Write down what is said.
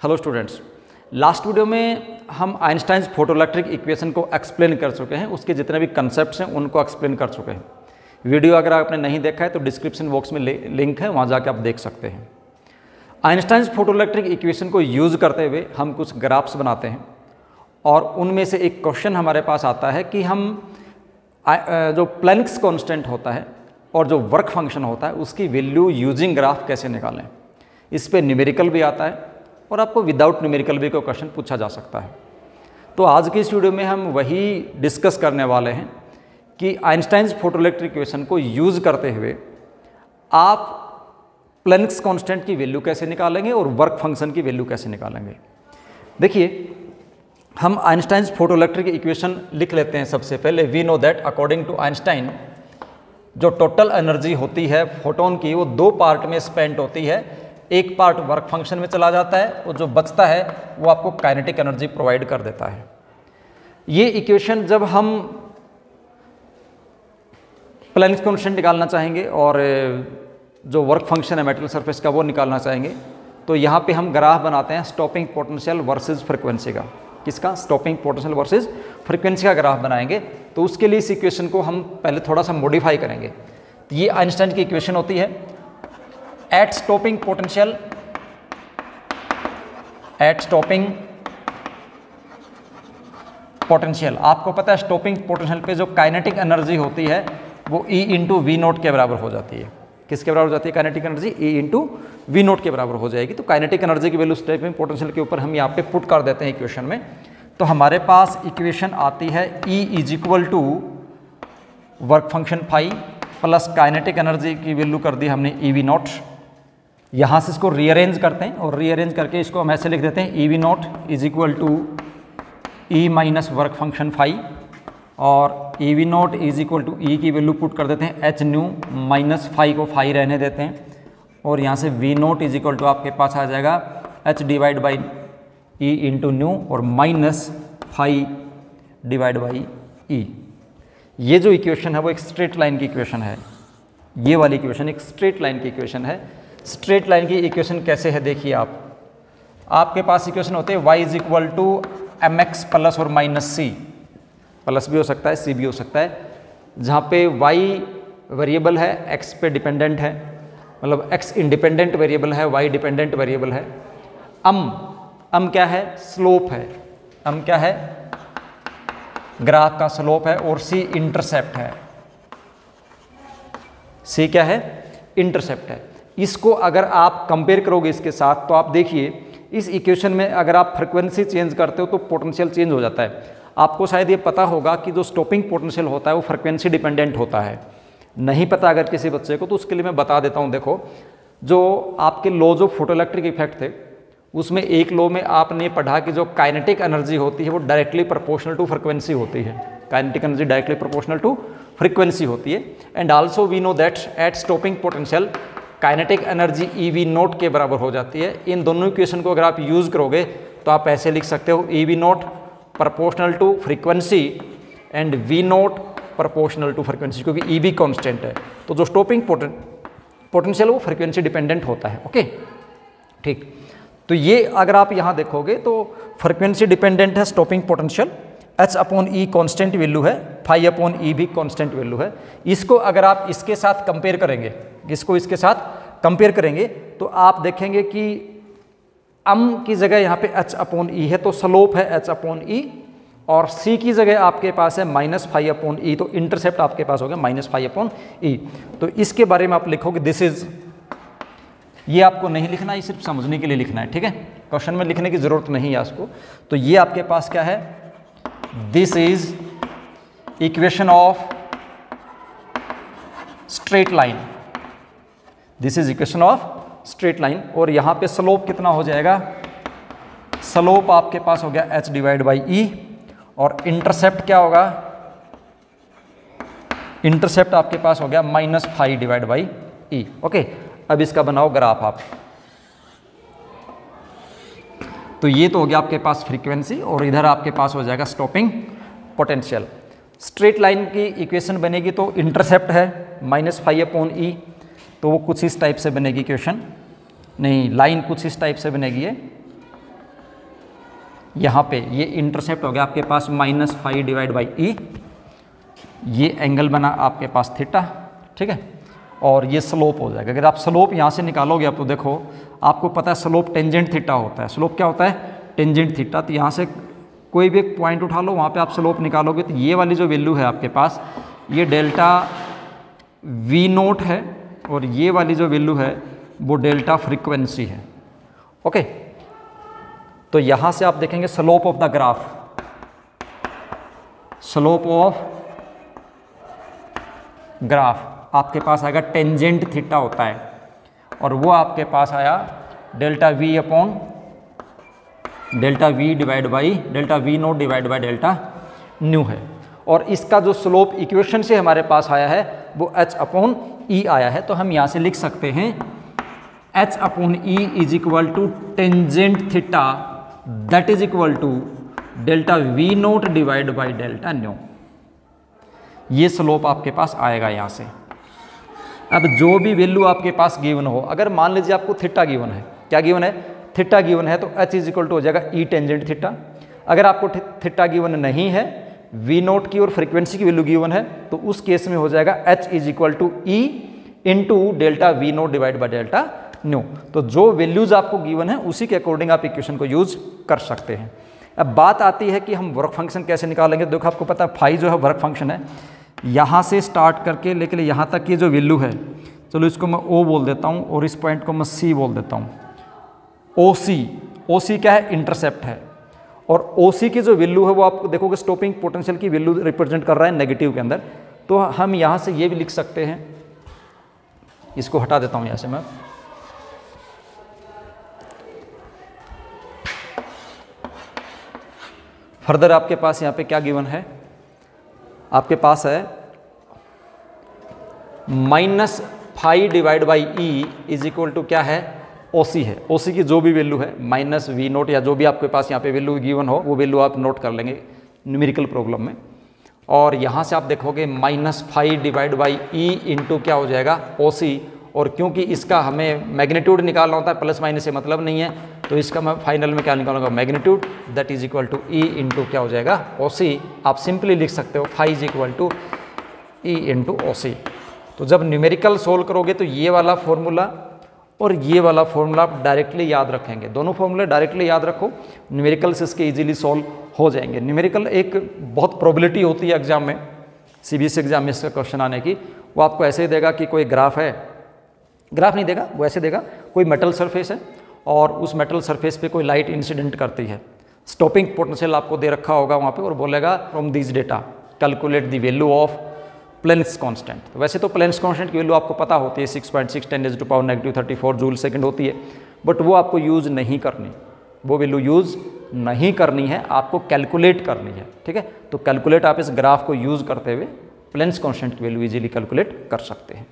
Hello students, last video में हम Einstein's photoelectric equation को एक्सप्लेन कर चुके हैं। उसके जितने भी कंसेप्ट्स हैं उनको एक्सप्लेन कर चुके हैं। वीडियो अगर आपने नहीं देखा है तो डिस्क्रिप्शन बॉक्स में लिंक है, वहाँ जाके आप देख सकते हैं। आइंस्टाइन्स फोटोइलेक्ट्रिक इक्वेशन को यूज़ करते हुए हम कुछ ग्राफ्स बनाते हैं और उनमें से एक क्वेश्चन हमारे पास आता है कि हम जो प्लैंक्स कांस्टेंट होता है और जो वर्क फंक्शन होता है उसकी वैल्यू यूजिंग ग्राफ कैसे निकालें। इस पे न्यूमेरिकल भी आता है और आपको विदाउट न्यूमेरिकल भी कोई क्वेश्चन पूछा जा सकता है। तो आज की इस वीडियो में हम वही डिस्कस करने वाले हैं कि आइंस्टाइन्स फोटोइलेक्ट्रिक इक्वेशन को यूज़ करते हुए आप प्लैंक्स कांस्टेंट की वैल्यू कैसे निकालेंगे और वर्क फंक्शन की वैल्यू कैसे निकालेंगे। देखिए, हम आइंस्टाइन्स फोटोइलेक्ट्रिक इक्वेशन लिख लेते हैं। सबसे पहले we know that according to Einstein जो टोटल एनर्जी होती है फोटोन की वो दो पार्ट में स्पेंड होती है। एक पार्ट वर्क फंक्शन में चला जाता है और जो बचता है वो आपको काइनेटिक एनर्जी प्रोवाइड कर देता है। ये इक्वेशन जब हम प्लैंक्स कांस्टेंट निकालना चाहेंगे और जो वर्क फंक्शन है मेटल सरफेस का वो निकालना चाहेंगे तो यहाँ पे हम ग्राफ बनाते हैं स्टॉपिंग पोटेंशियल वर्सेस फ्रीक्वेंसी का। किसका? स्टॉपिंग पोटेंशियल वर्सेस फ्रीक्वेंसी का ग्राफ बनाएंगे। तो उसके लिए इस इक्वेशन को हम पहले थोड़ा सा मॉडिफाई करेंगे। तो ये आइंस्टाइन की इक्वेशन होती है एट स्टॉपिंग पोटेंशियल। आपको पता है स्टॉपिंग पोटेंशियल पे जो काइनेटिक एनर्जी होती है वो E इंटू वी नोट के बराबर हो जाती है। किसके बराबर हो जाती है? Kinetic energy E into V naught के बराबर हो जाएगी। तो काइनेटिक एनर्जी की वैल्यू स्टॉपिंग पोटेंशियल के ऊपर हम यहाँ पे पुट कर देते हैं इक्वेशन में। तो हमारे पास इक्वेशन आती है E is equal to work function phi plus kinetic energy की वैल्यू कर दी हमने ई वी नॉट। यहाँ से इसको रीअरेंज करते हैं और रीअरेंज करके इसको हम ऐसे लिख देते हैं E V naught is equal to E minus work function phi और E V naught is equal to E की वैल्यू पुट कर देते हैं एच न्यू माइनस फाई को फाई रहने देते हैं और यहाँ से V naught is equal to आपके पास आ जाएगा H divide by E into nu और minus phi divide by E. ये जो इक्वेशन है वो एक स्ट्रेट लाइन की इक्वेशन है। ये वाली इक्वेशन एक स्ट्रेट लाइन की इक्वेशन है। स्ट्रेट लाइन की इक्वेशन कैसे है देखिए, आपके पास इक्वेशन होते हैं y is equal to M X plus और माइनस सी। प्लस भी हो सकता है, सी भी हो सकता है। जहाँ पे y वेरिएबल है, x पे डिपेंडेंट है, मतलब x इंडिपेंडेंट वेरिएबल है, y डिपेंडेंट वेरिएबल है। अम क्या है? स्लोप है। अम क्या है? ग्राफ का स्लोप है और c इंटरसेप्ट है। c क्या है? इंटरसेप्ट है। इसको अगर आप कंपेयर करोगे इसके साथ तो आप देखिए इस इक्वेशन में अगर आप फ्रीक्वेंसी चेंज करते हो तो पोटेंशियल चेंज हो जाता है। आपको शायद ये पता होगा कि जो स्टॉपिंग पोटेंशियल होता है वो फ्रीक्वेंसी डिपेंडेंट होता है। नहीं पता अगर किसी बच्चे को तो उसके लिए मैं बता देता हूँ। देखो, जो आपके लॉज ऑफ फोटोइलेक्ट्रिक इफेक्ट थे उसमें एक लॉ में आपने पढ़ा कि जो काइनेटिक एनर्जी होती है वो डायरेक्टली प्रोपोर्शनल टू फ्रीक्वेंसी होती है। Kinetic energy directly proportional to frequency होती है। And also we know that at stopping potential kinetic energy E V naught के बराबर हो जाती है। इन दोनों इक्वेशन को अगर आप यूज़ करोगे तो आप ऐसे लिख सकते हो E V naught proportional to frequency and V naught proportional to frequency, क्योंकि ई वी कॉन्स्टेंट है। तो जो स्टॉपिंग पोटेंशियल वो फ्रीक्वेंसी डिपेंडेंट होता है। ओके, ठीक। तो ये अगर आप यहाँ देखोगे तो फ्रीक्वेंसी डिपेंडेंट है स्टॉपिंग पोटेंशियल, एच अपॉन ई कॉन्स्टेंट वैल्यू है, फाई अपॉन ई भी कॉन्स्टेंट वैल्यू है। इसको अगर आप इसके साथ कंपेयर करेंगे, इसको इसके साथ कंपेयर करेंगे तो आप देखेंगे कि अम की जगह यहाँ पे एच अपॉन ई है तो स्लोप है एच अपॉन ई और सी की जगह आपके पास है माइनस फाई अपॉन ई, तो इंटरसेप्ट आपके पास हो गया माइनस फाई अपॉन ई। तो इसके बारे में आप लिखोगे दिस इज, ये आपको नहीं लिखना, ये सिर्फ समझने के लिए लिखना है, ठीक है। क्वेश्चन में लिखने की जरूरत नहीं है इसको। तो ये आपके पास क्या है? This is equation of straight line. This is equation of straight line और यहाँ पे स्लोप कितना हो जाएगा? स्लोप आपके पास हो गया h डिवाइड बाई ई और इंटरसेप्ट क्या होगा? इंटरसेप्ट आपके पास हो गया minus phi divide by E. Okay, अब इसका बनाओ ग्राफ आप। तो ये तो हो गया आपके पास फ्रीक्वेंसी और इधर आपके पास हो जाएगा स्टॉपिंग पोटेंशियल। स्ट्रेट लाइन की इक्वेशन बनेगी तो इंटरसेप्ट है माइनस फाई अपॉन ई, तो वो कुछ इस टाइप से बनेगी इक्वेशन। नहीं, लाइन कुछ इस टाइप से बनेगी है यहाँ पे ये इंटरसेप्ट हो गया आपके पास -φ डिवाइड बाई ई, ये एंगल बना आपके पास थीटा, ठीक है, और ये स्लोप हो जाएगा। अगर आप स्लोप यहाँ से निकालोगे आप तो देखो आपको पता है स्लोप टेंजेंट थीटा होता है। स्लोप क्या होता है? Tangent theta. तो यहाँ से कोई भी एक पॉइंट उठा लो, वहाँ पे आप स्लोप निकालोगे तो ये वाली जो वैल्यू है आपके पास, ये डेल्टा V0 है, और ये वाली जो वैल्यू है वो डेल्टा फ्रीक्वेंसी है। ओके, तो यहाँ से आप देखेंगे slope of the graph, slope of graph आपके पास आएगा टेंजेंट थीटा होता है, और वो आपके पास आया delta V upon delta V divide by delta V0 divide by delta new है। और इसका जो स्लोप इक्वेशन से हमारे पास आया है वो h अपॉन ई आया है। तो हम यहाँ से लिख सकते हैं h upon E is equal to tangent theta that is equal to delta V0 divide by delta nu. ये स्लोप आपके पास आएगा यहाँ से। अब जो भी वैल्यू आपके पास गिवन हो, अगर मान लीजिए आपको थीटा गिवन है, क्या गिवन है? थीटा गिवन है, तो h इज इक्वल टू हो जाएगा ई टेंजेंट थीटा। अगर आपको थीटा गिवन नहीं है, V0 की और फ्रीक्वेंसी की वैल्यू गिवन है, तो उस केस में हो जाएगा h is equal to E into delta V0 divide by delta nu. तो जो वैल्यूज आपको गिवन है उसी के अकॉर्डिंग आप इक्वेशन को यूज कर सकते हैं। अब बात आती है कि हम वर्क फंक्शन कैसे निकालेंगे। देखो आपको पता है फाई जो है वर्क फंक्शन है, यहाँ से स्टार्ट करके लेकिन यहाँ तक की जो वैल्यू है, चलो इसको मैं O बोल देता हूँ और इस पॉइंट को मैं C बोल देता हूँ। OC क्या है? इंटरसेप्ट है। और OC की जो वैल्यू है वो आप देखोगे स्टॉपिंग पोटेंशियल की वैल्यू रिप्रेजेंट कर रहा है नेगेटिव के अंदर। तो हम यहाँ से ये भी लिख सकते हैं, इसको हटा देता हूँ यहाँ से मैं। फर्दर आपके पास यहाँ पे क्या गिवन है? आपके पास है -φ divide by E is equal to क्या है? OC है। OC की जो भी वैल्यू है -V0 या जो भी आपके पास यहाँ पे वैल्यू गिवन हो वो वैल्यू आप नोट कर लेंगे न्यूमेरिकल प्रॉब्लम में। और यहाँ से आप देखोगे -φ डिवाइड बाई ई इंटू क्या हो जाएगा? OC। और क्योंकि इसका हमें मैग्नीट्यूड निकालना होता है, प्लस माइनस से मतलब नहीं है, तो इसका मैं फाइनल में क्या निकालूंगा? Magnitude that is equal to E into क्या हो जाएगा? OC। आप सिंपली लिख सकते हो φ is equal to E into OC। तो जब न्यूमेरिकल सोल्व करोगे तो ये वाला फॉर्मूला और ये वाला फॉर्मूला आप डायरेक्टली याद रखेंगे। दोनों फॉर्मूले डायरेक्टली याद रखो, न्यूमेरिकल से इसके इजीली सॉल्व हो जाएंगे। न्यूमेरिकल एक बहुत प्रोबेबिलिटी होती है एग्जाम में, CBSE एग्जाम में इसका क्वेश्चन आने की। वो आपको ऐसे ही देगा कि कोई ग्राफ है, ग्राफ नहीं देगा, वो ऐसे देगा कोई मेटल सरफेस है और उस मेटल सरफेस पे कोई लाइट इंसिडेंट करती है, स्टॉपिंग पोटेंशियल आपको दे रखा होगा वहाँ पे, और बोलेगा from this data calculate the value of Planck's constant. तो वैसे तो प्लेन्स कांस्टेंट की वैल्यू आपको पता होती है 6.6 × 10⁻³ जूल सेकंड होती है, बट वो आपको यूज़ नहीं करनी, वो वैल्यू यूज़ नहीं करनी है, आपको कैलकुलेट करनी है। ठीक है, तो कैलकुलेट आप इस ग्राफ को यूज़ करते हुए प्लेन्स कांस्टेंट की वैल्यू इजीली कैलकुलेट कर सकते हैं।